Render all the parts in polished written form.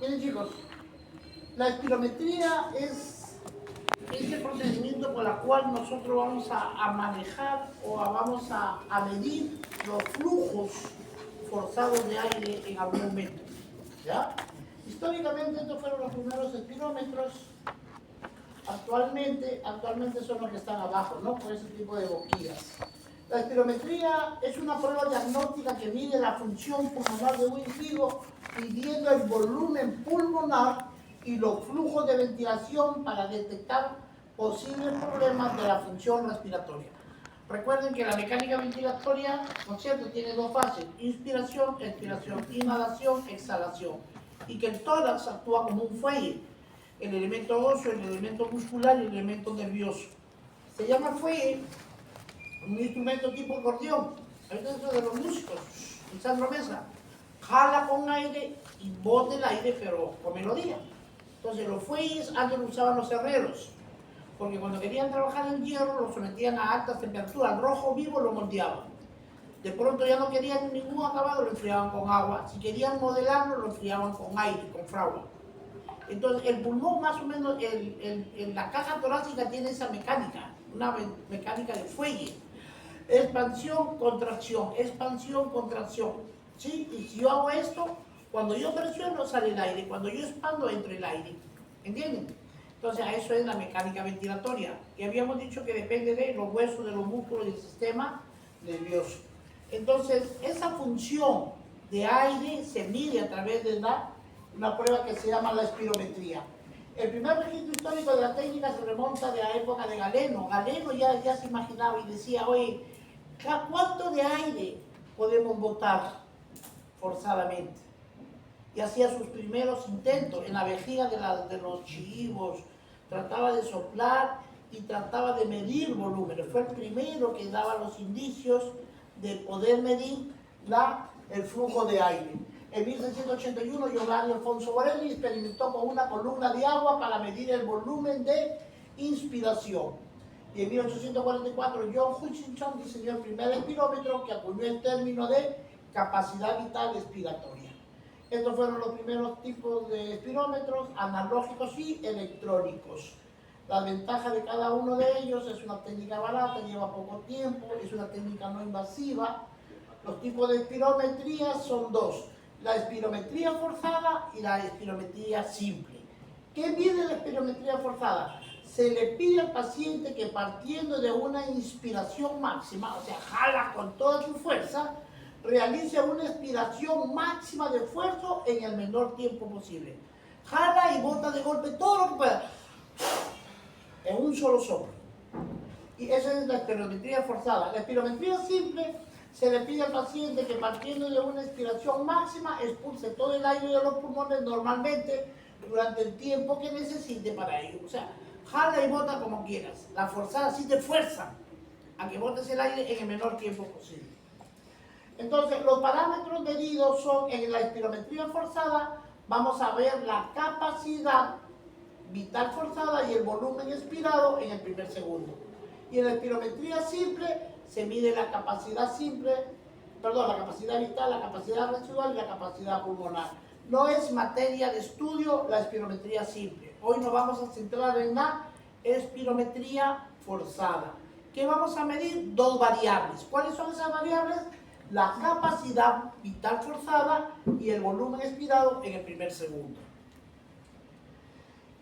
Miren chicos, la espirometría es el procedimiento por el cual nosotros vamos a manejar o vamos a medir los flujos forzados de aire en algún momento. ¿Ya? Históricamente estos fueron los primeros espirómetros. Actualmente son los que están abajo, ¿no? Con ese tipo de boquillas. La espirometría es una prueba diagnóstica que mide la función pulmonar de un individuo midiendo el volumen pulmonar y los flujos de ventilación para detectar posibles problemas de la función respiratoria. Recuerden que la mecánica ventilatoria, ¿no es cierto?, tiene dos fases: inspiración, expiración, inhalación, exhalación. Y que el tórax actúa como un fuelle, el elemento óseo, el elemento muscular y el elemento nervioso. Se llama fuelle un instrumento tipo acordeón, ahí dentro de los músicos, Lisandro Mesa, jala con aire y bota el aire, pero con melodía. Entonces los fuelles antes lo usaban los herreros, porque cuando querían trabajar el hierro lo sometían a altas temperaturas, al rojo vivo lo moldeaban. De pronto ya no querían ningún acabado, lo enfriaban con agua. Si querían modelarlo, lo enfriaban con aire, con fragua. Entonces el pulmón más o menos, la caja torácica tiene esa mecánica, una mecánica de fuelle. Expansión, contracción, expansión, contracción. ¿Sí? Y si yo hago esto, cuando yo presiono sale el aire, cuando yo expando entra el aire. ¿Entienden? Entonces eso es la mecánica ventilatoria. Y habíamos dicho que depende de los huesos, de los músculos y del sistema nervioso. Entonces esa función de aire se mide a través de una prueba que se llama la espirometría. El primer registro histórico de la técnica se remonta de la época de Galeno. Galeno ya se imaginaba y decía, oye, ¿cuánto de aire podemos botar forzadamente? Y hacía sus primeros intentos en la vejiga de los chivos, trataba de soplar y trataba de medir volúmenes. Fue el primero que daba los indicios de poder medir el flujo de aire. En 1681, Giovanni Alfonso Borelli experimentó con una columna de agua para medir el volumen de inspiración. Y en 1844, John Hutchinson diseñó el primer espirómetro que acuñó el término de capacidad vital expiratoria. Estos fueron los primeros tipos de espirómetros, analógicos y electrónicos. La ventaja de cada uno de ellos es una técnica barata, lleva poco tiempo, es una técnica no invasiva. Los tipos de espirometría son dos: la espirometría forzada y la espirometría simple. ¿Qué mide la espirometría forzada? Se le pide al paciente que, partiendo de una inspiración máxima, o sea, jala con toda su fuerza, realice una expiración máxima de esfuerzo en el menor tiempo posible. Jala y bota de golpe todo lo que pueda, en un solo soplo. Y esa es la espirometría forzada. La espirometría simple se le pide al paciente que, partiendo de una expiración máxima, expulse todo el aire de los pulmones normalmente durante el tiempo que necesite para ello. O sea, jala y bota como quieras. La forzada sí te fuerza a que botes el aire en el menor tiempo posible. Entonces, los parámetros medidos son: en la espirometría forzada vamos a ver la capacidad vital forzada y el volumen expirado en el primer segundo. Y en la espirometría simple se mide la capacidad la capacidad vital, la capacidad residual y la capacidad pulmonar. No es materia de estudio la espirometría simple. Hoy nos vamos a centrar en la espirometría forzada. ¿Qué vamos a medir? Dos variables. ¿Cuáles son esas variables? La capacidad vital forzada y el volumen expirado en el primer segundo.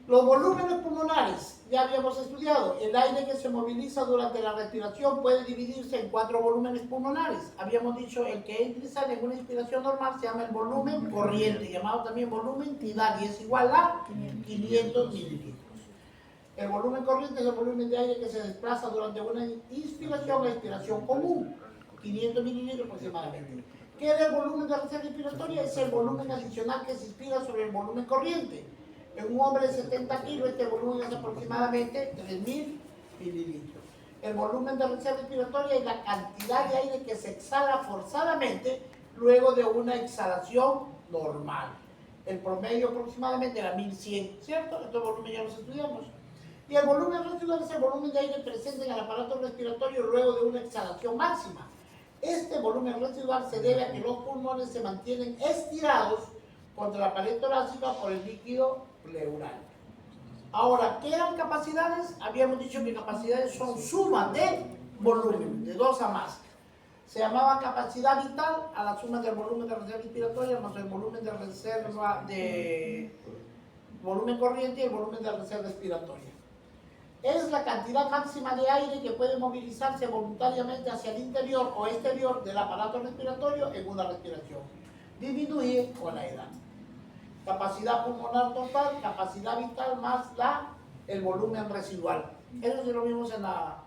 Los volúmenes pulmonares, ya habíamos estudiado. El aire que se moviliza durante la respiración puede dividirse en 4 volúmenes pulmonares. Habíamos dicho, el que entra y sale en una inspiración normal se llama el volumen corriente, llamado también volumen tidal, y es igual a 500 mililitros. El volumen corriente es el volumen de aire que se desplaza durante una inspiración o expiración común, 500 mililitros aproximadamente. ¿Qué es el volumen de reserva respiratoria? Es el volumen adicional que se inspira sobre el volumen corriente. En un hombre de 70 kilos, este volumen es aproximadamente 3.000 mililitros. El volumen de reserva respiratoria es la cantidad de aire que se exhala forzadamente luego de una exhalación normal. El promedio aproximadamente era 1.100, ¿cierto? Estos volúmenes ya los estudiamos. Y el volumen residual es el volumen de aire presente en el aparato respiratorio luego de una exhalación máxima. Este volumen residual se debe a que los pulmones se mantienen estirados contra la pared torácica por el líquido pleural. Ahora, ¿qué eran capacidades? Habíamos dicho que capacidades son sumas de volumen, de 2 a más. Se llamaba capacidad vital a la suma del volumen de reserva inspiratoria más el volumen de reserva de volumen corriente y el volumen de reserva expiratoria. Es la cantidad máxima de aire que puede movilizarse voluntariamente hacia el interior o exterior del aparato respiratorio en una respiración. Disminuye con la edad. Capacidad pulmonar total, capacidad vital más el volumen residual. Eso sí lo vimos en la...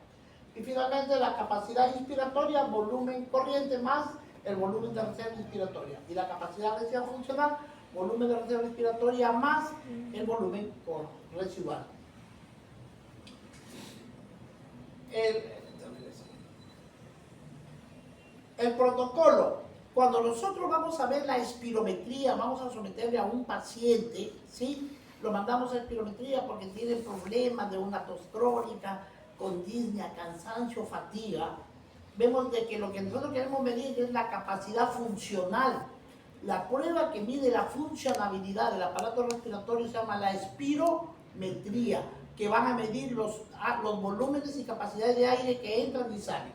Y finalmente la capacidad inspiratoria, volumen corriente más el volumen de reserva inspiratoria. Y la capacidad residual funcional, volumen de reserva inspiratoria más el volumen residual. El protocolo. Cuando nosotros vamos a ver la espirometría, vamos a someterle a un paciente, ¿sí? Lo mandamos a espirometría porque tiene problemas de una tos crónica, con disnea, cansancio, fatiga. Vemos de que lo que nosotros queremos medir es la capacidad funcional. La prueba que mide la funcionabilidad del aparato respiratorio se llama la espirometría, que van a medir los volúmenes y capacidades de aire que entran y salen.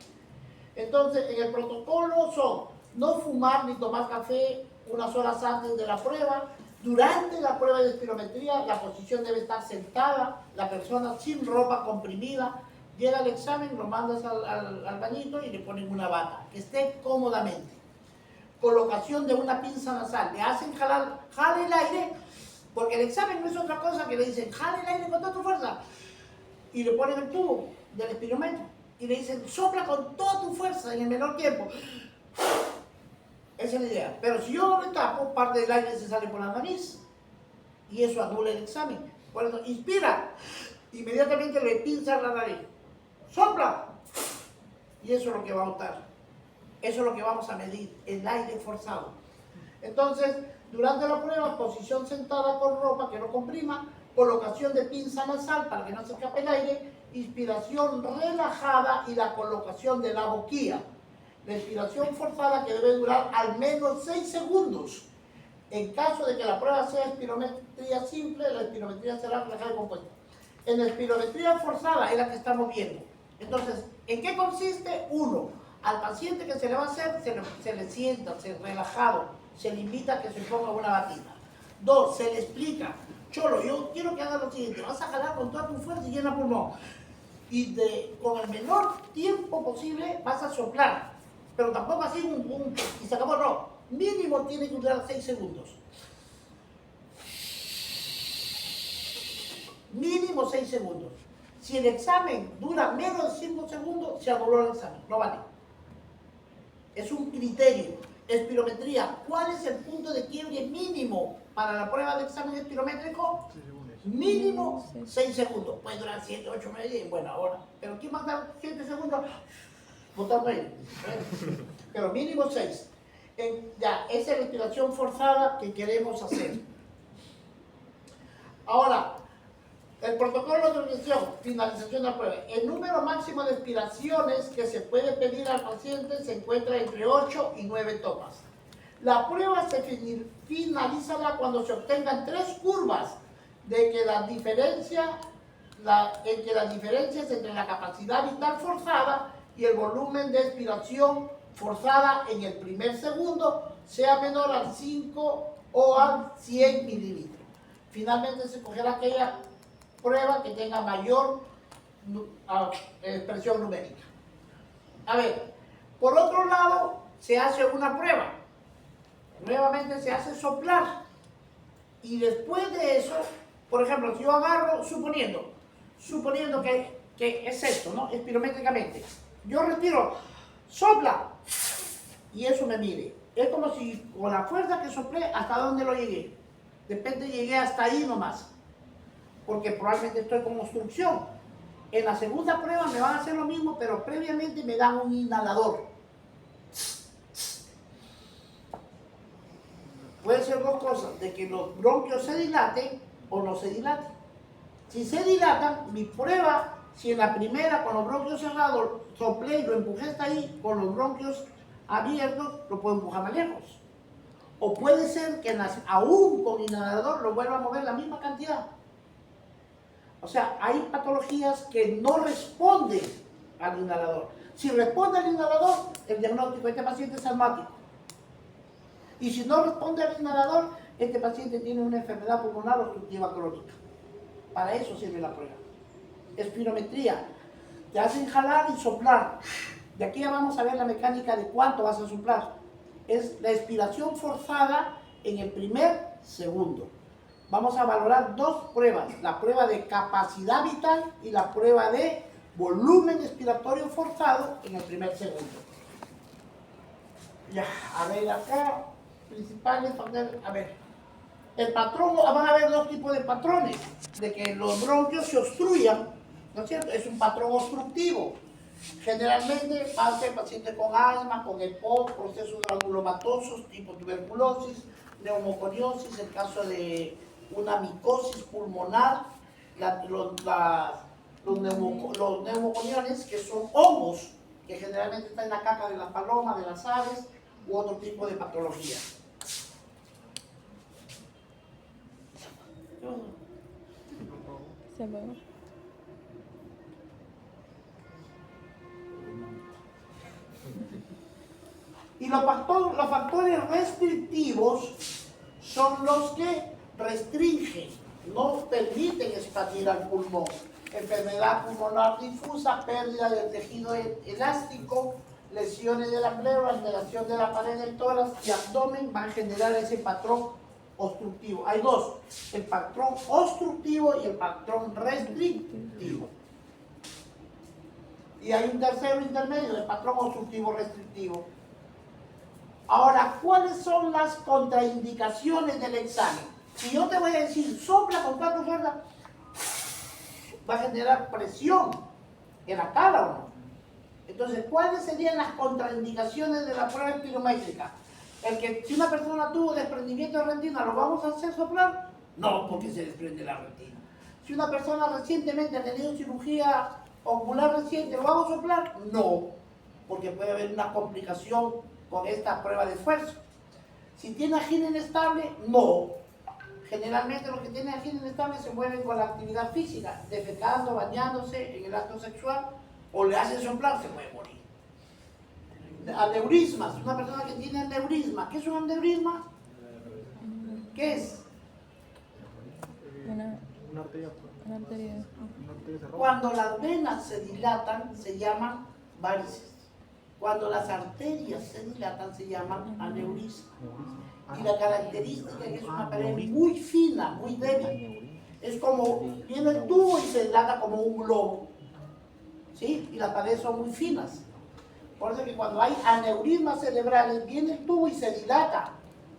Entonces, en el protocolo son no fumar ni tomar café unas horas antes de la prueba. Durante la prueba de espirometría, la posición debe estar sentada, la persona sin ropa comprimida. Llega al examen, lo mandas al bañito y le ponen una bata, que esté cómodamente. Colocación de una pinza nasal. Le hacen jalar, jale el aire, porque el examen no es otra cosa que le dicen, jale el aire con toda tu fuerza. Y le ponen el tubo del espirómetro y le dicen, sopla con toda tu fuerza en el menor tiempo. Esa es la idea. Pero si yo le tapo, parte del aire se sale por la nariz y eso anula el examen. Por eso, inspira, inmediatamente le pinza la nariz. Sopla. Y eso es lo que va a botar. Eso es lo que vamos a medir, el aire forzado. Entonces, durante la prueba, posición sentada con ropa que no comprima, colocación de pinza nasal para que no se escape el aire, inspiración relajada y la colocación de la boquilla. La inspiración forzada que debe durar al menos 6 segundos. En caso de que la prueba sea espirometría simple, la espirometría será relajada y compuesta. En la espirometría forzada es la que estamos viendo. Entonces, ¿en qué consiste? 1. Al paciente que se le va a hacer, se le sienta, relajado, se le invita a que se ponga una batita. 2. Se le explica, Cholo, yo quiero que hagas lo siguiente, vas a jalar con toda tu fuerza y llena pulmón. Y con el menor tiempo posible vas a soplar. Pero tampoco así y se acabó, no. Mínimo tiene que durar 6 segundos. Mínimo 6 segundos. Si el examen dura menos de 5 segundos, se anuló el examen, no vale. Es un criterio. Espirometría. ¿Cuál es el punto de quiebre mínimo para la prueba de examen espirométrico? Mínimo 6 segundos. Puede durar 7, 8, 9, 10, bueno, ahora. Pero ¿quién va a dar 7 segundos? Botando aire. Pero mínimo 6. Ya, esa es la respiración forzada que queremos hacer. Ahora, el protocolo de organización, finalización de la prueba. El número máximo de expiraciones que se puede pedir al paciente se encuentra entre 8 y 9 tomas. La prueba se finalizará cuando se obtengan 3 curvas de que las diferencias entre la capacidad vital forzada y el volumen de expiración forzada en el primer segundo sea menor al 5 o al 100 mililitros. Finalmente se cogerá aquella prueba que tenga mayor expresión numérica. A ver, por otro lado, se hace una prueba. Nuevamente se hace soplar. Y después de eso, por ejemplo, si yo agarro, suponiendo que es esto, ¿no? Espirométricamente. Yo respiro, sopla, y eso me mide. Es como si con la fuerza que soplé, ¿hasta dónde lo llegué? De repente llegué hasta ahí nomás, porque probablemente estoy con obstrucción. En la segunda prueba me van a hacer lo mismo, pero previamente me dan un inhalador. Puede ser 2 cosas, de que los bronquios se dilaten o no se dilaten. Si se dilatan, mi prueba, si en la primera con los bronquios cerrados soplé y lo empujé hasta ahí, con los bronquios abiertos lo puedo empujar más lejos. O puede ser que aún con inhalador lo vuelva a mover la misma cantidad. O sea, hay patologías que no responden al inhalador. Si responde al inhalador, el diagnóstico de este paciente es asmático. Y si no responde al inhalador, este paciente tiene una enfermedad pulmonar obstructiva crónica. Para eso sirve la prueba. Espirometría. Te hacen jalar y soplar. De aquí ya vamos a ver la mecánica de cuánto vas a soplar. Es la expiración forzada en el primer segundo. Vamos a valorar dos pruebas. La prueba de capacidad vital y la prueba de volumen expiratorio forzado en el primer segundo. Ya, a ver acá, principales, a ver. El patrón, van a haber dos tipos de patrones, de que los bronquios se obstruyan, ¿no es cierto? Es un patrón obstructivo. Generalmente pasa el paciente con asma, con EPOC, procesos granulomatosos, tipo tuberculosis, neumoconiosis, el caso de una micosis pulmonar, los neumoconiones, que son hongos, que generalmente están en la caca de las palomas, de las aves, u otro tipo de patología. Se apagó. Y los factores restrictivos son los que restringen, no permiten expandir al pulmón. Enfermedad pulmonar difusa, pérdida del tejido elástico, lesiones de la pleura, alteración de la pared del tórax y abdomen van a generar ese patrón obstructivo. Hay dos, el patrón obstructivo y el patrón restrictivo. Y hay un tercero intermedio, el patrón obstructivo restrictivo. Ahora, ¿cuáles son las contraindicaciones del examen? Si yo te voy a decir, sopla con tanto fuerza, va a generar presión en la cara o no. Entonces, ¿cuáles serían las contraindicaciones de la prueba espirométrica? El que si una persona tuvo desprendimiento de retina, ¿lo vamos a hacer soplar? No, porque se desprende la retina. Si una persona recientemente ha tenido cirugía ocular reciente, ¿lo vamos a soplar? No, porque puede haber una complicación con esta prueba de esfuerzo. Si tiene angina inestable, no. Generalmente los que tienen angina inestable se mueven con la actividad física, defecando, bañándose en el acto sexual, o le hacen soplar, se puede morir. Aneurismas, una persona que tiene aneurisma. ¿Qué es un aneurisma? ¿Qué es? Una arteria. Cuando las venas se dilatan, se llaman varices. Cuando las arterias se dilatan, se llaman aneurisma. Y la característica es que es una pared muy fina, muy débil. Es como, viene el tubo y se dilata como un globo. ¿Sí? Y las paredes son muy finas. Por eso que cuando hay aneurismas cerebrales, viene el tubo y se dilata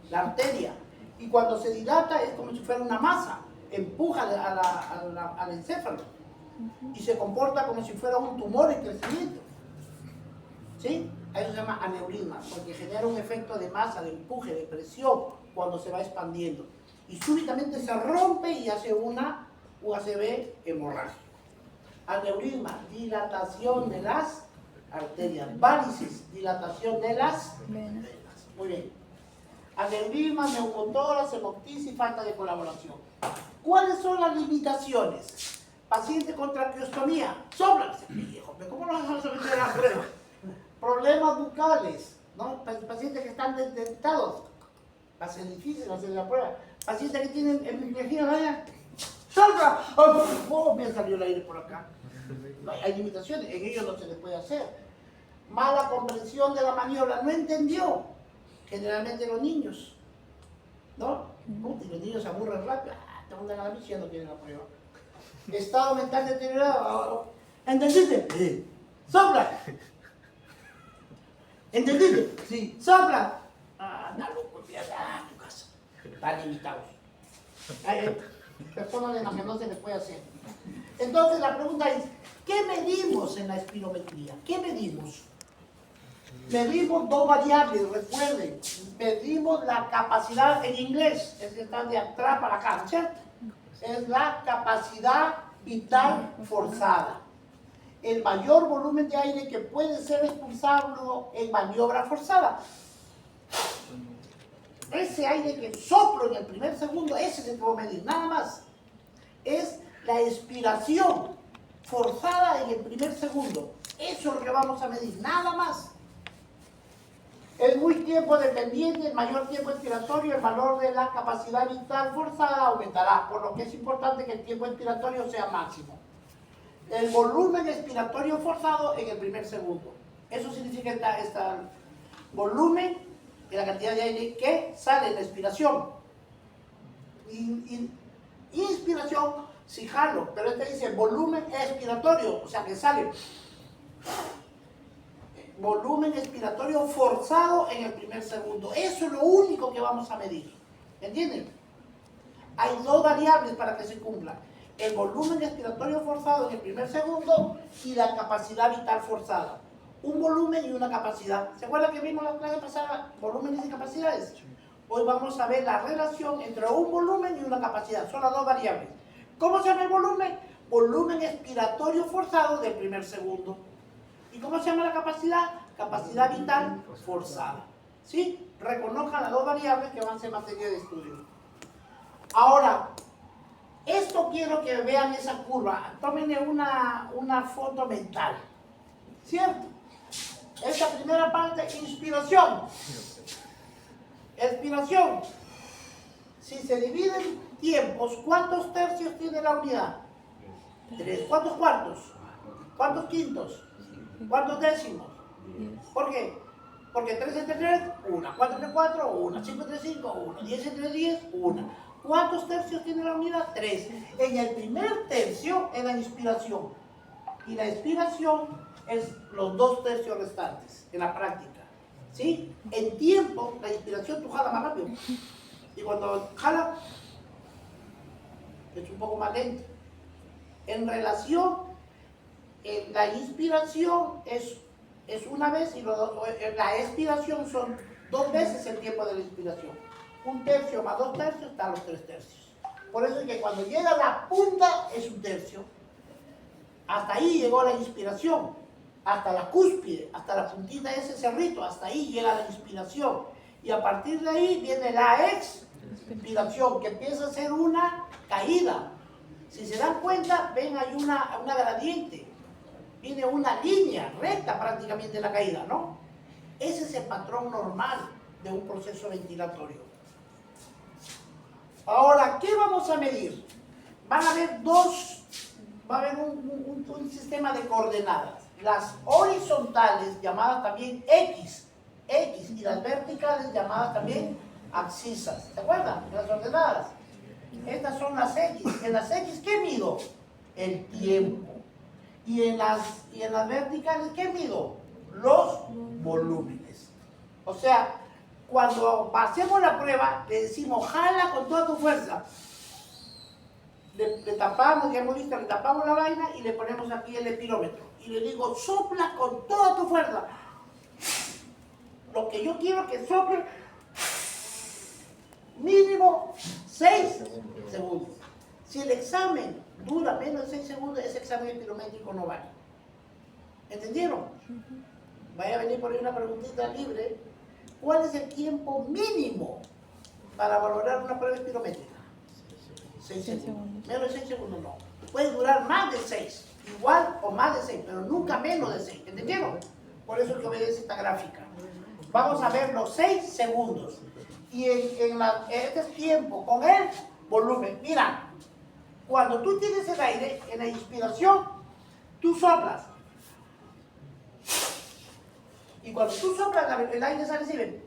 la arteria. Y cuando se dilata es como si fuera una masa, empuja al encéfalo. Y se comporta como si fuera un tumor en crecimiento. ¿Sí? A eso se llama aneurisma, porque genera un efecto de masa, de empuje, de presión, cuando se va expandiendo. Y súbitamente se rompe y hace una UACV hemorrágica. Aneurisma, dilatación de las arterias. Varices, dilatación de las venas. Muy bien. Aneurisma, neumotórax, hemoptisis, falta de colaboración. ¿Cuáles son las limitaciones? Paciente con traqueostomía. Sopla. ¿Cómo lo vamos a someter a la prueba? Problemas bucales, ¿no? Pacientes que están dentados. Va a ser difícil hacer la prueba. Pacientes que tienen hemiplegia, vaya. ¡Sopla! ¡Oh! Me salió el aire por acá. No, hay limitaciones, en ellos no se les puede hacer. Mala comprensión de la maniobra, no entendió. Generalmente los niños, ¿no? Y los niños se aburren rápido. Te mandan a la bici y ya no quieren la prueba. Estado mental deteriorado. ¿Entendiste? Sí. ¡Sopla! ¿Entendiste? Sí. ¡Sopla! Anda loco, a tu casa. Están limitados. Hay personas en las que no se les puede hacer. Entonces la pregunta es, ¿qué medimos en la espirometría? ¿Qué medimos? Medimos dos variables, recuerden. Medimos la capacidad en inglés, es que está de atrás para acá, ¿cierto? Es la capacidad vital forzada. El mayor volumen de aire que puede ser expulsado en maniobra forzada. ese aire que soplo en el primer segundo, ese es el que voy a medir, nada más. Es la expiración forzada en el primer segundo. Eso es lo que vamos a medir, nada más. Es muy tiempo dependiente, el mayor tiempo expiratorio, el valor de la capacidad vital forzada aumentará, por lo que es importante que el tiempo expiratorio sea máximo. El volumen expiratorio forzado en el primer segundo. Eso significa este volumen y la cantidad de aire que sale en la expiración. Inspiración, sí jalo, pero este dice volumen expiratorio, o sea que sale volumen expiratorio forzado en el primer segundo. Eso es lo único que vamos a medir. ¿Entienden? Hay dos variables para que se cumplan. El volumen expiratorio forzado en el primer segundo y la capacidad vital forzada. Un volumen y una capacidad. ¿Se acuerdan que vimos la clase pasada? Volúmenes y capacidades. Hoy vamos a ver la relación entre un volumen y una capacidad. Son las dos variables. ¿Cómo se llama el volumen? Volumen expiratorio forzado del primer segundo. ¿Y cómo se llama la capacidad? Capacidad vital forzada. ¿Sí? Reconozcan las dos variables que van a ser materia de estudio. Ahora, esto quiero que vean esa curva. Tómenle una foto mental. ¿Cierto? Esta primera parte, inspiración. Expiración. Si se dividen tiempos, ¿cuántos tercios tiene la unidad? 3. ¿Cuántos cuartos? ¿Cuántos quintos? ¿Cuántos décimos? ¿Por qué? Porque 3 entre 3, 1. 4 entre 4, 1. 5 entre 5, 1. 10 entre 10, 1. ¿Cuántos tercios tiene la unidad? 3. En el primer tercio es la inspiración. Y la expiración es los 2 tercios restantes en la práctica. ¿Sí? En tiempo, la inspiración tú jalas más rápido. Y cuando jala, es un poco más lento. En relación, la inspiración es una vez y la expiración son 2 veces el tiempo de la inspiración. 1 tercio más 2 tercios están los 3 tercios. Por eso es que cuando llega a la punta es 1 tercio. Hasta ahí llegó la inspiración. Hasta la cúspide, hasta la puntita de ese cerrito, hasta ahí llega la inspiración. Y a partir de ahí viene la expiración, que empieza a ser una caída. Si se dan cuenta, ven, hay una gradiente. Viene una línea recta prácticamente en la caída, ¿no? Ese es el patrón normal de un proceso ventilatorio. Ahora, ¿qué vamos a medir? Van a haber va a haber un sistema de coordenadas. Las horizontales, llamadas también X, y las verticales, llamadas también abscisas. ¿Se acuerdan? Las ordenadas. Estas son las X. En las X, ¿qué mido? El tiempo. Y en las verticales, ¿qué mido? Los volúmenes. O sea, cuando hacemos la prueba, le decimos, jala con toda tu fuerza. Le tapamos, ya hemos visto, le tapamos la vaina y le ponemos aquí el espirómetro. Y le digo, sopla con toda tu fuerza. Lo que yo quiero que sople mínimo 6 segundos. Si el examen dura menos de 6 segundos, ese examen espirométrico no vale. ¿Entendieron? Vaya a venir por ahí una preguntita libre. ¿Cuál es el tiempo mínimo para valorar una prueba espirométrica? 6 segundos. Menos de 6 segundos no. Puede durar más de 6, igual o más de 6, pero nunca menos de 6. ¿Entendieron? Por eso es que obedece esta gráfica. Vamos a ver los 6 segundos. Y este tiempo con el volumen. Mira, cuando tú tienes el aire en la inspiración, tú soplas. Y cuando tú soplas, el aire sale así, ven.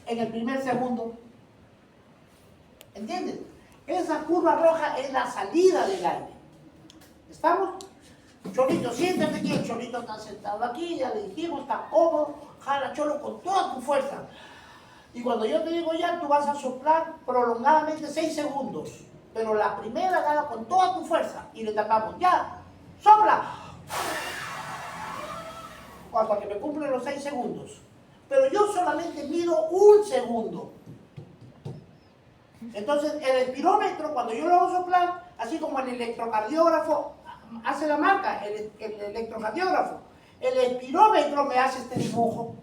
En el primer segundo. ¿Entiendes? Esa curva roja es la salida del aire. ¿Estamos? Cholito, siéntate aquí. El Cholito está sentado aquí, ya le dijimos, está cómodo. Jala, Cholo, con toda tu fuerza. Y cuando yo te digo ya, tú vas a soplar prolongadamente 6 segundos. Pero la primera dala con toda tu fuerza. Y le tapamos. Ya, sopla. Hasta que me cumplen los 6 segundos. Pero yo solamente mido 1 segundo. Entonces, el espirómetro, cuando yo lo hago soplar, así como el electrocardiógrafo hace la marca, el electrocardiógrafo, el espirómetro me hace este dibujo.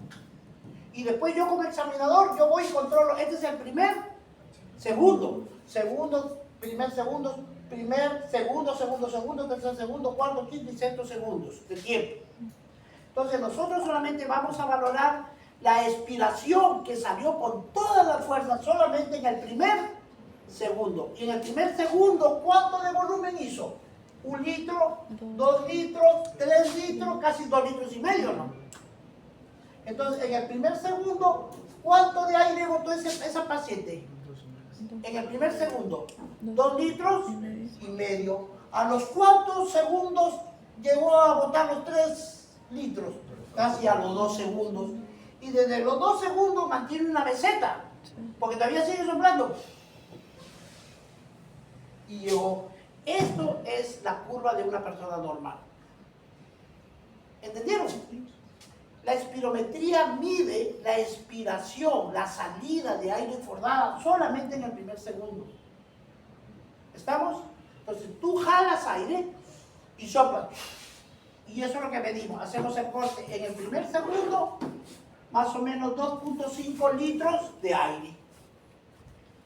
Y después yo como examinador, yo voy y controlo. Este es el primer, segundo, primer, segundo, tercer segundo, cuarto, quinto y sexto segundos de tiempo. Entonces nosotros solamente vamos a valorar la expiración que salió con todas las fuerzas solamente en el primer segundo. Y en el primer segundo, ¿cuánto de volumen hizo? 1 litro, 2 litros, 3 litros, casi 2 litros y medio, ¿no? Entonces, en el primer segundo, ¿cuánto de aire botó esa paciente? En el primer segundo, 2 litros y medio. ¿A los cuántos segundos llegó a botar los 3 litros? Casi a los 2 segundos. Y desde los 2 segundos mantiene una meseta, porque todavía sigue soplando. Y llegó. Esto es la curva de una persona normal. ¿Entendieron? La espirometría mide la expiración, la salida de aire forzada solamente en el primer segundo. ¿Estamos? Entonces tú jalas aire y soplas. Y eso es lo que medimos. Hacemos el corte en el primer segundo, más o menos 2.5 litros de aire.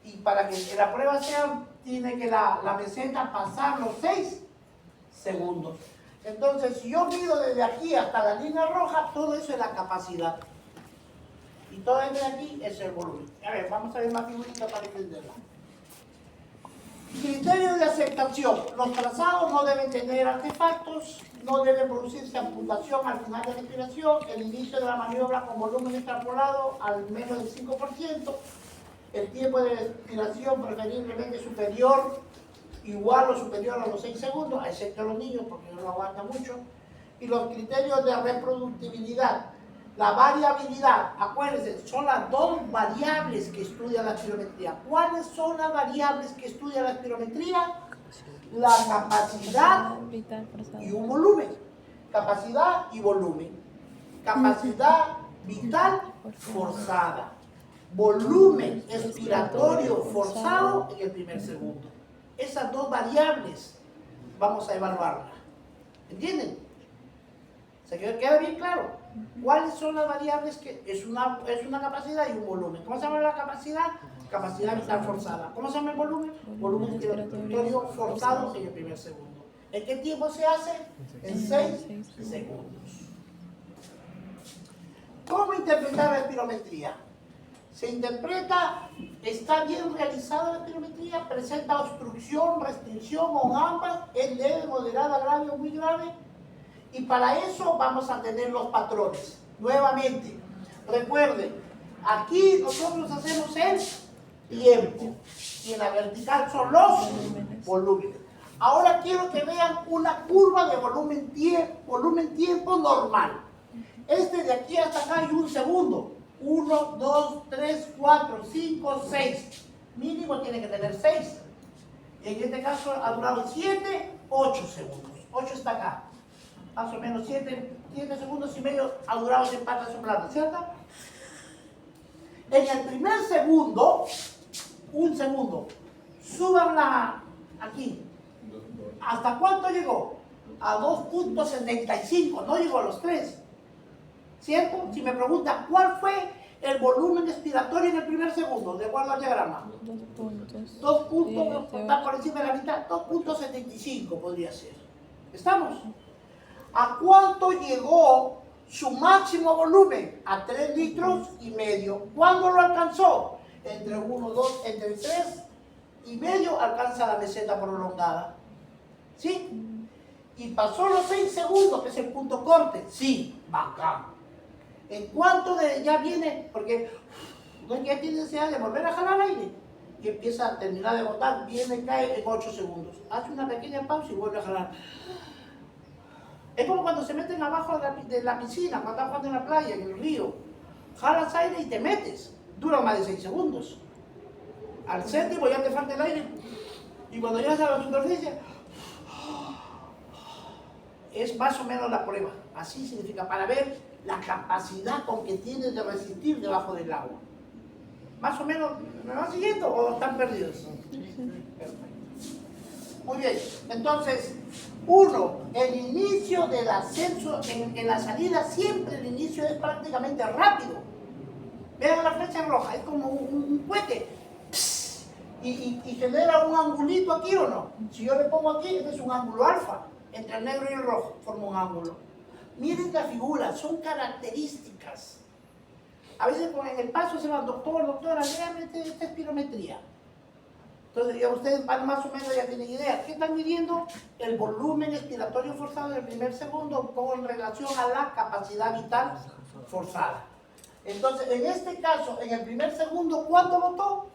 Y para que la prueba sea, tiene que la meseta pasar los 6 segundos. Entonces, si yo mido desde aquí hasta la línea roja, todo eso es la capacidad. Y todo esto de aquí es el volumen. A ver, vamos a ver más figuritas para entenderla. Criterio de aceptación. Los trazados no deben tener artefactos, no debe producirse amputación al final de la respiración, el inicio de la maniobra con volumen extrapolado al menos del 5%, el tiempo de respiración preferiblemente superior, igual o superior a los 6 segundos, excepto los niños porque no lo aguantan mucho, y los criterios de reproductibilidad. La variabilidad, acuérdense, son las 2 variables que estudia la espirometría. ¿Cuáles son las variables que estudia la espirometría? La capacidad y un volumen. Capacidad y volumen. Capacidad vital forzada. Volumen expiratorio forzado en el primer segundo. Esas 2 variables vamos a evaluarlas. ¿Entienden? ¿Se queda bien claro? ¿Cuáles son las variables que es una capacidad y un volumen? ¿Cómo se llama la capacidad? Capacidad vital forzada. ¿Cómo se llama el volumen? Volumen expiratorio forzado en el primer segundo. ¿En qué tiempo se hace? En 6 segundos. ¿Cómo interpretar la espirometría? Se interpreta, está bien realizada la espirometría, presenta obstrucción, restricción o ambas, es leve, moderada, grave o muy grave. Y para eso vamos a tener los patrones. Nuevamente, recuerden, aquí nosotros hacemos el tiempo y en la vertical son los volúmenes. Ahora quiero que vean una curva de volumen-tiempo normal. Este de aquí hasta acá hay 1 segundo. 1, 2, 3, 4, 5, 6. Mínimo tiene que tener 6. En este caso ha durado 7, 8 segundos. 8 está acá. Más o menos 7 segundos y medio ha durado ese pata soplando, ¿cierto? En el primer segundo, 1 segundo, súbanla aquí. ¿Hasta cuánto llegó? A 2.75, no llegó a los 3. ¿Cierto? Si me preguntan, ¿cuál fue el volumen expiratorio en el primer segundo? De acuerdo al diagrama. 2 puntos. 2 puntos, está por encima de la mitad, 2.75 podría ser. ¿Estamos? ¿A cuánto llegó su máximo volumen? A 3 litros y medio. ¿Cuándo lo alcanzó? Entre 1, 2, entre 3 y medio alcanza la meseta prolongada. ¿Sí? Y pasó los 6 segundos, que es el punto corte. Sí, bacán. ¿En cuánto ya viene? Porque ya tiene necesidad de volver a jalar aire. Y empieza a terminar de botar, viene, cae en 8 segundos. Hace una pequeña pausa y vuelve a jalar. Es como cuando se meten abajo de la piscina, cuando están jugando en la playa, en el río. Jalas aire y te metes. Dura más de 6 segundos. Al 7º ya te falta el aire. Y cuando llegas a la superficie, es más o menos la prueba. Así significa, para ver la capacidad con que tienes de resistir debajo del agua. Más o menos, ¿me van siguiendo o están perdidos? Perfecto. Muy bien, entonces, 1, el inicio del ascenso, en la salida siempre el inicio es prácticamente rápido. Vean la flecha roja, es como un cohete. Y genera un angulito aquí o no. Si yo le pongo aquí, este es un ángulo alfa. Entre el negro y el rojo forma un ángulo. Miren la figura, son características. A veces en el paso se van, doctora, léame esta espirometría. Entonces ya ustedes van más o menos, ya tienen idea. ¿Qué están midiendo? El volumen expiratorio forzado del primer segundo con relación a la capacidad vital forzada. Entonces, en este caso, en el primer segundo, ¿cuánto botó?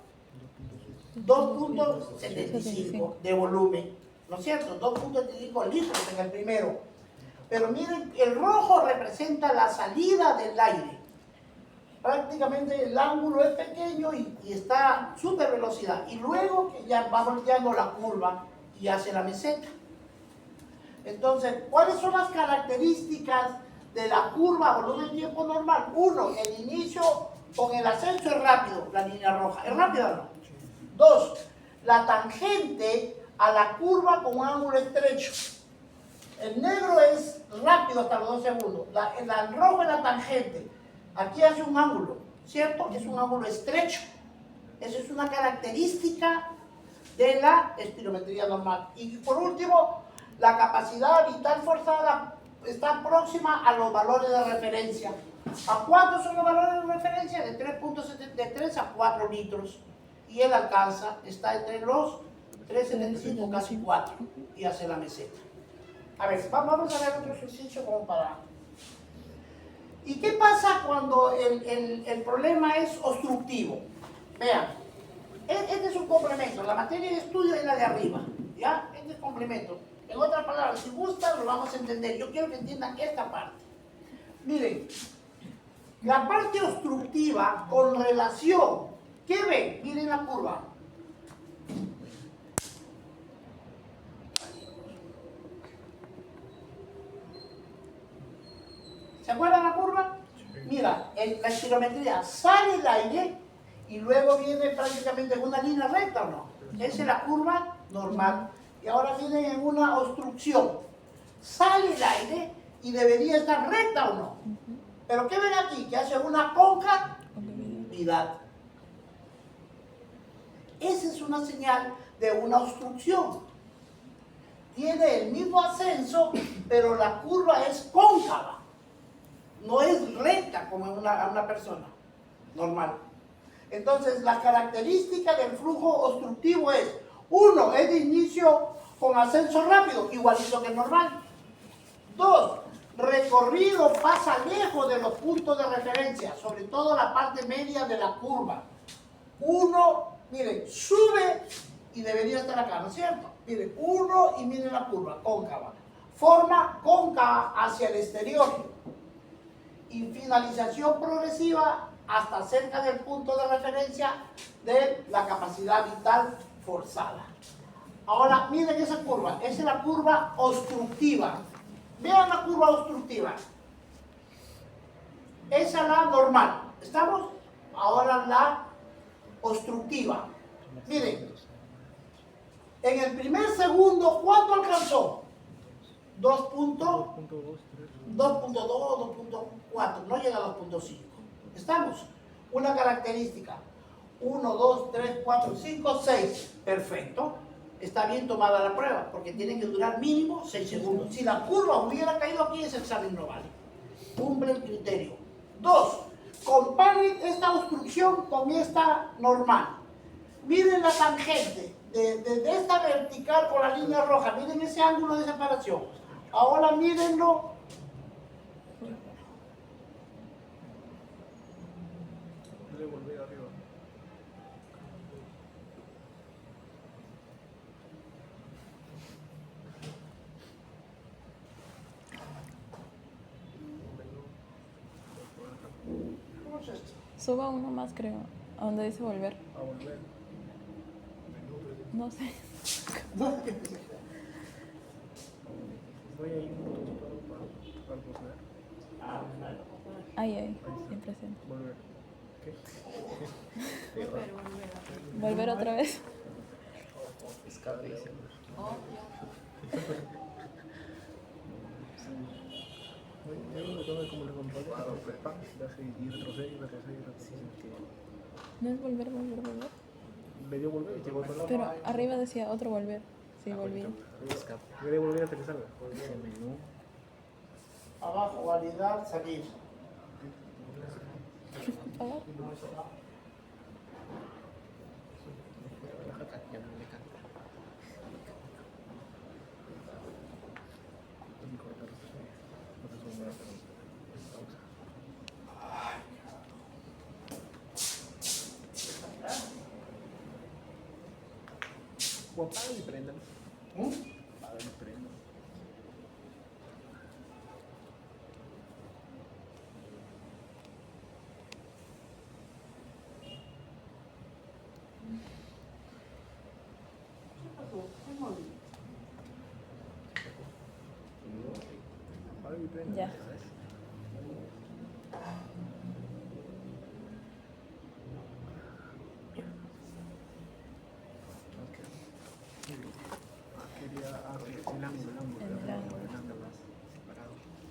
2.75 de volumen, ¿no es cierto? 2.75 litros en el primero. Pero miren, el rojo representa la salida del aire. Prácticamente el ángulo es pequeño y está súper velocidad. Y luego que ya va volteando la curva y hace la meseta. Entonces, ¿cuáles son las características de la curva volumen-tiempo normal? Uno, el inicio con el ascenso es rápido, la línea roja. ¿Es rápida o no? Dos, la tangente a la curva con un ángulo estrecho. El negro es rápido hasta los 2 segundos. El rojo es la tangente. Aquí hace un ángulo, ¿cierto? Es un ángulo estrecho. Esa es una característica de la espirometría normal. Y por último, la capacidad vital forzada está próxima a los valores de referencia. ¿A cuántos son los valores de referencia? De 3 a 4 litros. Y él alcanza, está entre los 3,75, casi 4, y hace la meseta. A ver, vamos a ver otro ejercicio como para... ¿Y qué pasa cuando el problema es obstructivo? Vean, este es un complemento, la materia de estudio es la de arriba, ¿ya? Este es complemento. En otras palabras, si gustan lo vamos a entender. Yo quiero que entiendan esta parte. Miren, la parte obstructiva con relación, ¿qué ven? Miren la curva. ¿Se acuerdan la curva? Mira, en la espirometría sale el aire y luego viene prácticamente en una línea recta, ¿o no? Esa es la curva normal. Y ahora viene en una obstrucción. Sale el aire y debería estar recta, ¿o no? Pero ¿qué ven aquí? Que hace una concavidad. Esa es una señal de una obstrucción. Tiene el mismo ascenso, pero la curva es cóncava. No es recta como en una persona normal. Entonces, la característica del flujo obstructivo es, uno, es de inicio con ascenso rápido, igualito que el normal. Dos, recorrido pasa lejos de los puntos de referencia, sobre todo la parte media de la curva. Uno, miren, sube y debería estar acá, ¿no es cierto? Miren, uno y miren la curva, cóncava. Forma cóncava hacia el exterior. Y finalización progresiva hasta cerca del punto de referencia de la capacidad vital forzada. Ahora, miren esa curva. Esa es la curva obstructiva. Vean la curva obstructiva. Esa es la normal. ¿Estamos? Ahora la obstructiva. Miren. En el primer segundo, ¿cuánto alcanzó? 2.2, 2.4, no llega a 2.5. ¿Estamos? Una característica. 1, 2, 3, 4, 5, 6. Perfecto. Está bien tomada la prueba, porque tiene que durar mínimo 6 segundos. Si la curva hubiera caído aquí, ese examen no vale. Cumple el criterio. 2. Comparen esta obstrucción con esta normal. Miren la tangente. Desde esta vertical con la línea roja. Miren ese ángulo de separación. Ahora mírenlo. Debe volver arriba. ¿Cómo es esto? Suba uno más, creo. ¿A dónde dice volver? A volver. No sé. Voy a ir un poquito para proceder. Ahí, siempre presente. Volver. ¿Qué? Volver otra vez. Escabrísimo. Yo lo tengo como le control, y retrocede, y retrocede, y retrocede. No es volver, volver, volver. Le dio volver y llegó al lado. Pero arriba decía otro volver. Sí, volví. Yo le volví hasta que salga. Menú. Abajo, validar, salir. Apagar. O apaga y prenda. Apaga y prenda. Apaga y prenda. Ya.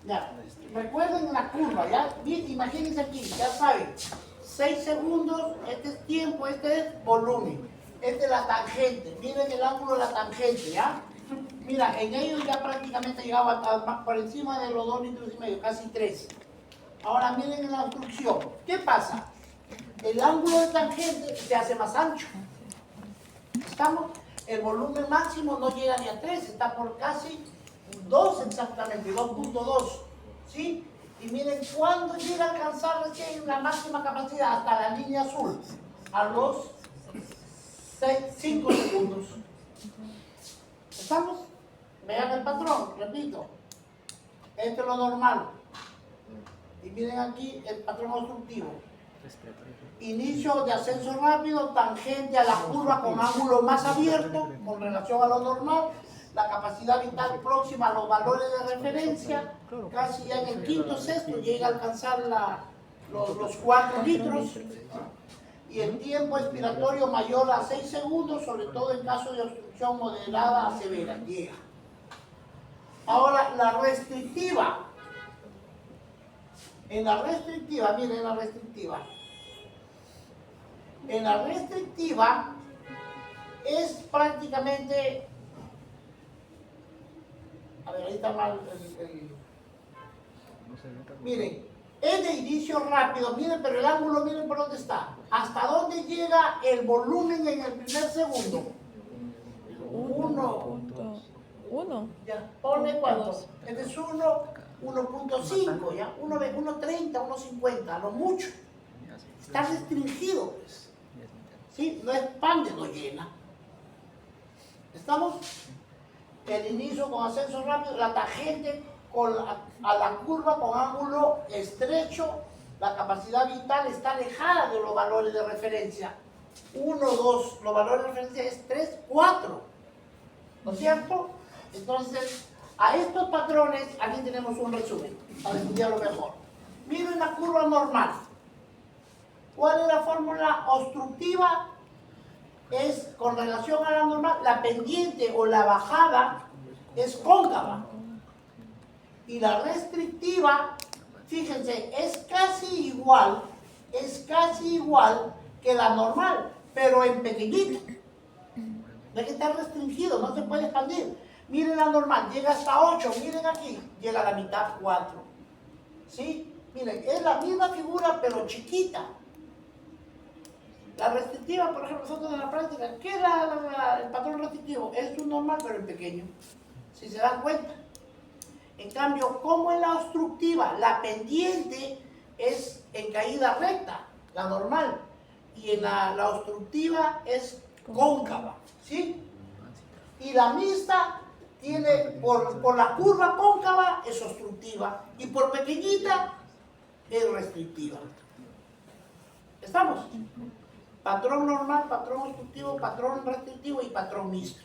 Ya, recuerden la curva, ya, bien, imagínense aquí, ya saben, 6 segundos, este es tiempo, este es volumen, este es la tangente, miren el ángulo de la tangente, ¿ya? Mira, en ellos ya prácticamente llegaba por encima de los 2 litros y medio, casi 3. Ahora miren en la obstrucción, ¿qué pasa? El ángulo de tangente se hace más ancho, ¿estamos? El volumen máximo no llega ni a 3, está por casi 2 exactamente, 2.2, ¿sí? Y miren, ¿cuándo llega a alcanzar recién la máxima capacidad? Hasta la línea azul, a los 5 segundos. ¿Estamos? Vean el patrón, repito. Esto es lo normal. Y miren aquí el patrón obstructivo. Inicio de ascenso rápido, tangente a la curva con ángulo más abierto con relación a lo normal. La capacidad vital próxima a los valores de referencia, casi ya en el quinto sexto llega a alcanzar los 4 litros. Y el tiempo expiratorio mayor a 6 segundos, sobre todo en caso de obstrucción moderada a severa, llega. Ahora, la restrictiva. En la restrictiva, miren la restrictiva. En la restrictiva es prácticamente... A ver, ahí está mal Miren, es de inicio rápido, miren, pero el ángulo, miren por dónde está. ¿Hasta dónde llega el volumen en el primer segundo? 1. Ya, ponle cuánto. Este es 1.5, ya, 1.30, 1.50, a lo mucho. Está restringido, pues. ¿Sí? No expande, no llena. ¿Estamos? El inicio con ascenso rápido, la tangente a la curva con ángulo estrecho, la capacidad vital está alejada de los valores de referencia. 1, 2, los valores de referencia es 3, 4. ¿No es cierto? Entonces, a estos patrones, aquí tenemos un resumen para estudiarlo mejor. Miren la curva normal. ¿Cuál es la fórmula obstructiva? Es con relación a la normal, la pendiente o la bajada es cóncava. Y la restrictiva, fíjense, es casi igual que la normal, pero en pequeñito. De que está restringido, no se puede expandir. Miren la normal, llega hasta 8, miren aquí, llega a la mitad 4. ¿Sí? Miren, es la misma figura, pero chiquita. La restrictiva, por ejemplo, nosotros en la práctica, ¿qué es el patrón restrictivo? Es un normal, pero en pequeño, si se dan cuenta. En cambio, como en la obstructiva, la pendiente es en caída recta, la normal, y en la obstructiva es cóncava, ¿sí? Y la mixta tiene, por la curva cóncava es obstructiva, y por pequeñita es restrictiva. ¿Estamos? Patrón normal, patrón obstructivo, patrón restrictivo y patrón mixto.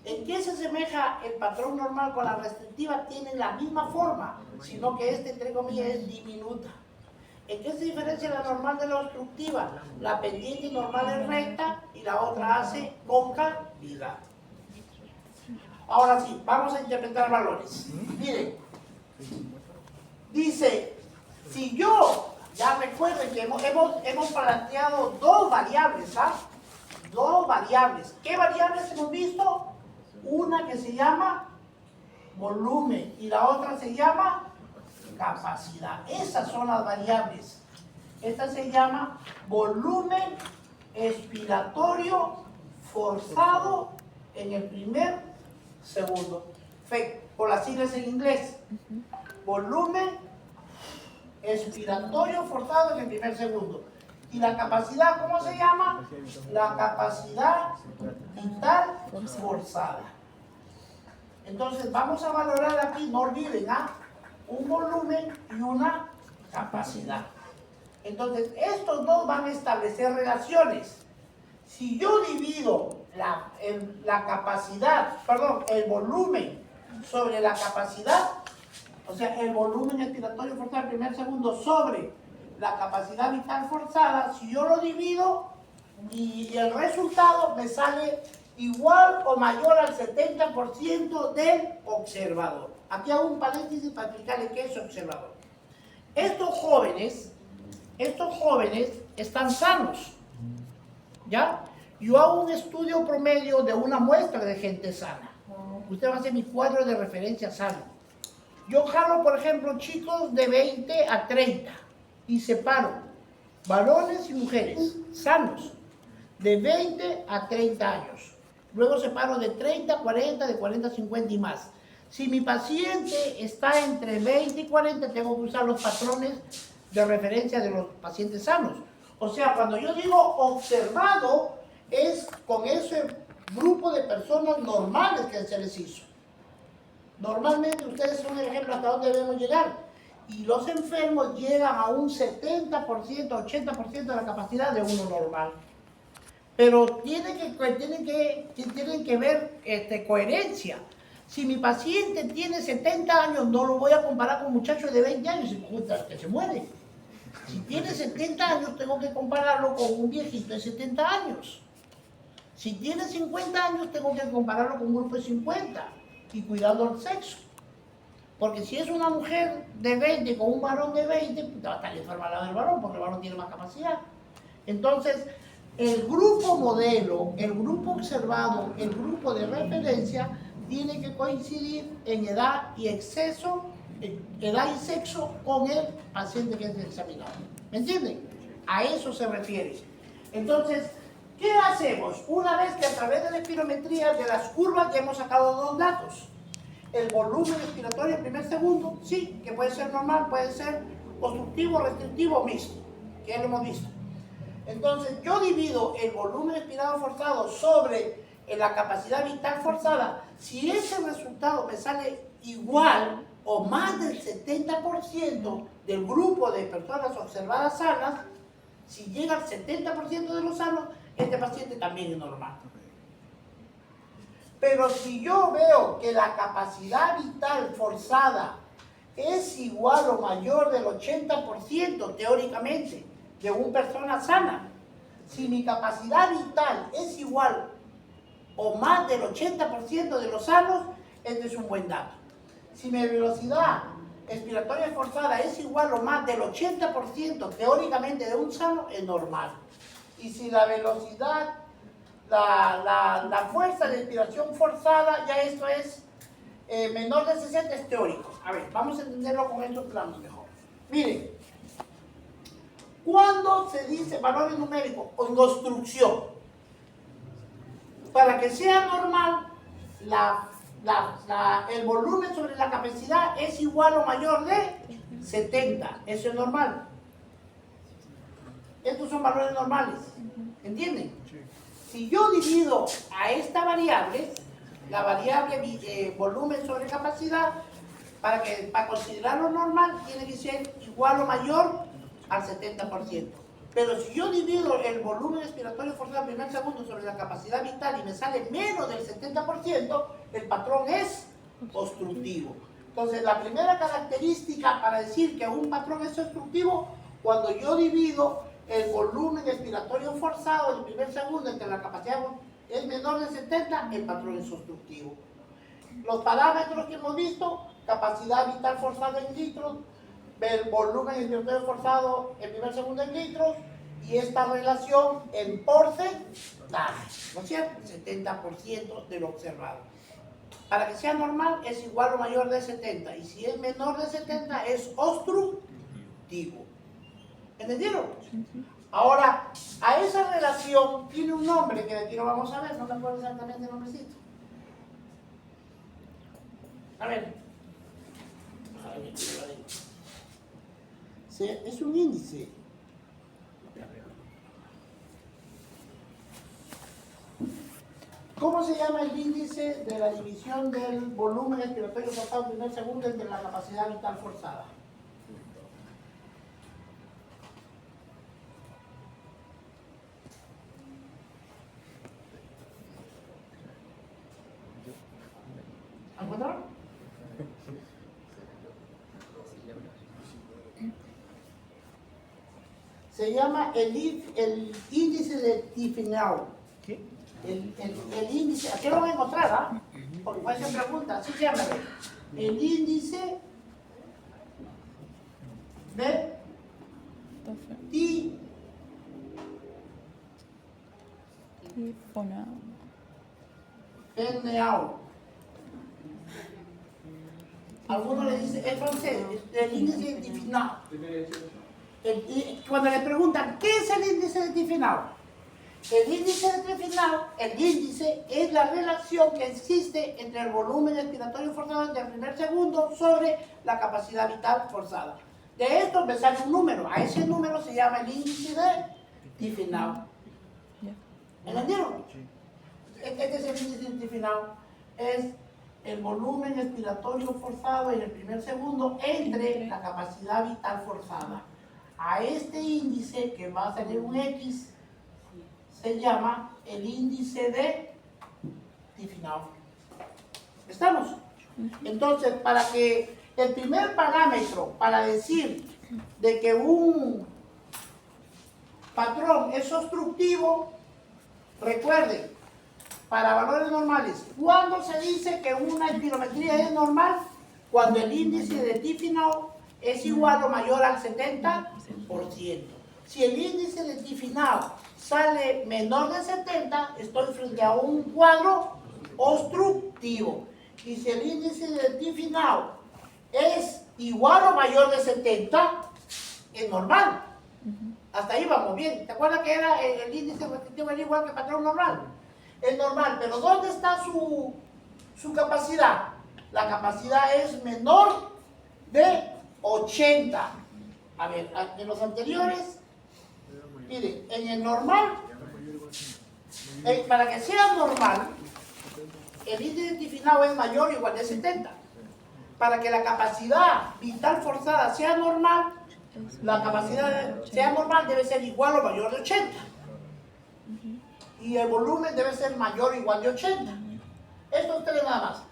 ¿En qué se asemeja el patrón normal con la restrictiva? Tienen la misma forma, sino que este, entre comillas, es diminuta. ¿En qué se diferencia la normal de la obstructiva? La pendiente normal es recta y la otra hace concavidad. Ahora sí, vamos a interpretar valores. Miren, Dice, si yo, ya recuerden que hemos planteado dos variables, ¿ah? Dos variables. ¿Qué variables hemos visto? Una que se llama volumen y la otra se llama capacidad. Esas son las variables. Esta se llama volumen expiratorio forzado en el primer segundo. Por las siglas en inglés. Volumen expiratorio forzado en el primer segundo. ¿Y la capacidad cómo se llama? La capacidad vital forzada. Entonces vamos a valorar aquí, no olviden, un volumen y una capacidad. Entonces estos dos van a establecer relaciones. Si yo divido el volumen sobre la capacidad, o sea, el volumen expiratorio forzado el primer segundo sobre la capacidad vital forzada, si yo lo divido y el resultado me sale igual o mayor al 70% del observador. Aquí hago un paréntesis para explicarles qué es observador. Estos jóvenes están sanos, ¿ya? Yo hago un estudio promedio de una muestra de gente sana. Usted va a hacer mi cuadro de referencia sano. Yo jalo, por ejemplo, chicos de 20 a 30 y separo varones y mujeres sanos de 20 a 30 años. Luego separo de 30 a 40, de 40 a 50 y más. Si mi paciente está entre 20 y 40, tengo que usar los patrones de referencia de los pacientes sanos. O sea, cuando yo digo observado, es con ese grupo de personas normales que se les hizo. Normalmente ustedes son el ejemplo hasta dónde debemos llegar. Y los enfermos llegan a un 70%, 80% de la capacidad de uno normal. Pero tienen que ver coherencia. Si mi paciente tiene 70 años, no lo voy a comparar con muchachos de 20 años que se muere. Si tiene 70 años, tengo que compararlo con un viejito de 70 años. Si tiene 50 años, tengo que compararlo con un grupo de 50 y cuidando el sexo. Porque si es una mujer de 20 con un varón de 20, pues va a estar enferma la del varón, porque el varón tiene más capacidad. Entonces, el grupo modelo, el grupo observado, el grupo de referencia, tiene que coincidir en edad y sexo con el paciente que es examinado. ¿Me entienden? A eso se refiere. Entonces, ¿qué hacemos? Una vez que a través de la espirometría de las curvas ya hemos sacado dos datos. El volumen expiratorio en primer segundo, sí, que puede ser normal, puede ser obstructivo, restrictivo o mixto, que ya lo hemos visto. Entonces, yo divido el volumen expirado forzado sobre la capacidad vital forzada. Si ese resultado me sale igual o más del 70% del grupo de personas observadas sanas, si llega al 70% de los sanos, este paciente también es normal. Pero si yo veo que la capacidad vital forzada es igual o mayor del 80% teóricamente de una persona sana, si mi capacidad vital es igual o más del 80% de los sanos, este es un buen dato. Si mi velocidad expiratoria forzada es igual o más del 80% teóricamente de un sano, es normal. Y si la velocidad, la fuerza de expiración forzada, ya esto es menor de 60, es teórico. A ver, vamos a entenderlo con estos planos mejor. Miren, cuando se dice valores numéricos en construcción, para que sea normal, el volumen sobre la capacidad es igual o mayor de 70. Eso es normal. Estos son valores normales. ¿Entienden? Si yo divido a esta variable, la variable volumen sobre capacidad, para considerarlo normal, tiene que ser igual o mayor al 70%. Pero si yo divido el volumen expiratorio forzado al primer segundo sobre la capacidad vital y me sale menos del 70%, el patrón es obstructivo. Entonces, la primera característica para decir que un patrón es obstructivo, cuando yo divido el volumen expiratorio forzado del primer segundo entre la capacidad es menor de 70, el patrón es obstructivo. Los parámetros que hemos visto, capacidad vital forzada en litros, el volumen inspiratorio forzado en primer segundo en litros y esta relación en porcentaje, ¿no es cierto? 70% de lo observado. Para que sea normal es igual o mayor de 70 y si es menor de 70 es obstructivo. ¿Entendieron? Ahora, a esa relación tiene un nombre que aquí lo vamos a ver, no me acuerdo exactamente el nombrecito. A ver. Es un índice. ¿Cómo se llama el índice de la división del volumen expiratorio forzado en primer segundo entre la capacidad vital forzada? ¿Encontraron? Se llama el índice de Tiffinau. ¿Qué? El índice, aquí lo van a encontrar, ¿ah? Porque puede ser pregunta, así se llama. El índice de Tiffinau. Algunos le dicen, es francés, el índice de Tiffinau. Cuando le preguntan, ¿qué es el índice de Tiffinau? El índice de Tiffinau, el índice es la relación que existe entre el volumen expiratorio forzado del primer segundo sobre la capacidad vital forzada. De esto me sale un número, a ese número se llama el índice de Tiffinau. ¿Entendieron? Este es el índice de Tiffinau, es el volumen expiratorio forzado en el primer segundo entre la capacidad vital forzada. A este índice, que va a salir un X, se llama el índice de Tiffinau. ¿Estamos? Entonces, para que el primer parámetro para decir de que un patrón es obstructivo, recuerden, para valores normales, ¿cuándo se dice que una espirometría es normal? Cuando el índice de Tiffinau es igual o mayor al 70%. Si el índice de Tiffinau sale menor de 70, estoy frente a un cuadro obstructivo. Y si el índice de Tiffinau es igual o mayor de 70, es normal. Hasta ahí vamos bien. ¿Te acuerdas que era el índice restrictivo era igual que el patrón normal? Es normal, pero ¿dónde está su capacidad? La capacidad es menor de 80. A ver, en los anteriores, miren, en el normal, para que sea normal, el índice de Tiffinau es mayor o igual de 70. Para que la capacidad vital forzada sea normal, la capacidad sea normal debe ser igual o mayor de 80. Y el volumen debe ser mayor o igual de 80. Estos tres nada más.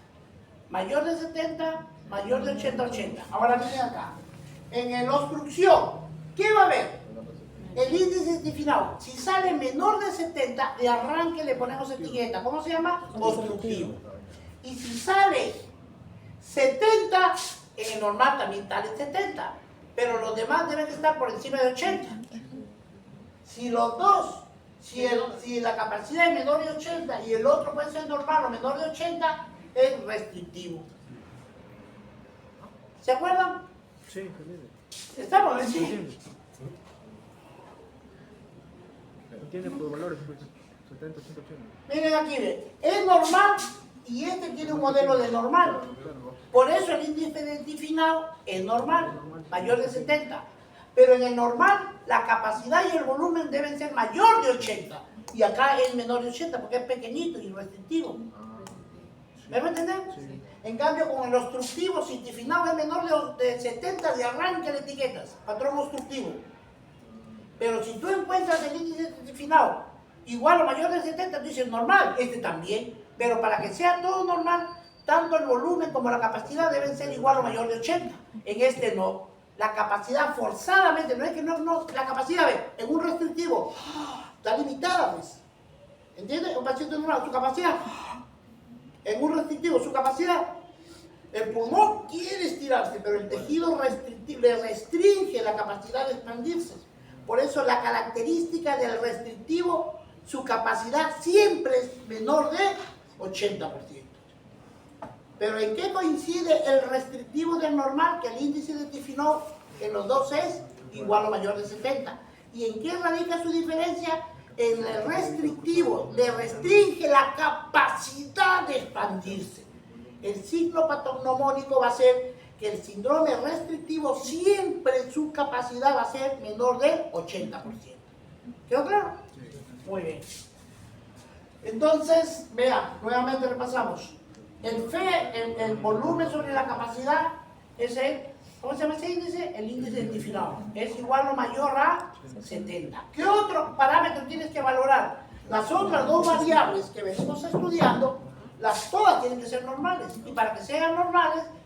Mayor de 70, mayor de 80 a 80. Ahora miren acá. En la obstrucción, ¿qué va a haber? El índice de Tiffinau. Si sale menor de 70, de arranque le ponemos etiqueta. ¿Cómo se llama? Obstructivo. Y si sale 70, en el normal también sale 70. Pero los demás deben estar por encima de 80. Si los dos, si la capacidad es menor de 80 y el otro puede ser normal o menor de 80, es restrictivo. ¿Se acuerdan? Sí, entiende. Estamos en sí. Tiene por valores, pues, 70, 80. Miren aquí, es normal y este tiene un modelo de normal. Por eso el índice de Tiffinau es normal, mayor de 70. Pero en el normal, la capacidad y el volumen deben ser mayor de 80. Y acá es menor de 80 porque es pequeñito y restrictivo. ¿Me va a entender? Sí. En cambio, con el obstructivo, si Tiffinau es menor de 70, de arranque de etiquetas, patrón obstructivo. Pero si tú encuentras el índice de Tiffinau igual o mayor de 70, tú dices normal, este también. Pero para que sea todo normal, tanto el volumen como la capacidad deben ser igual o mayor de 80. En este no. La capacidad forzadamente, no es que no, la capacidad, en un restrictivo, está limitada, pues. ¿Entiendes? Un paciente normal, su capacidad, en un restrictivo, su capacidad El pulmón quiere estirarse, pero el tejido le restringe la capacidad de expandirse. Por eso la característica del restrictivo, su capacidad siempre es menor de 80%. Pero ¿en qué coincide el restrictivo del normal? Que el índice de Tiffinov en los dos es igual o mayor de 70. ¿Y en qué radica su diferencia? En el restrictivo le restringe la capacidad de expandirse. El signo patognomónico va a ser que el síndrome restrictivo siempre su capacidad va a ser menor del 80%. ¿Quedó claro? Muy bien. Entonces, vean, nuevamente repasamos. El volumen sobre la capacidad es el, ¿cómo se llama ese índice? El índice de Tiffinov. Es igual o mayor a 70. ¿Qué otro parámetro tienes que valorar? Las otras dos variables que venimos estudiando, todas tienen que ser normales. Y para que sean normales,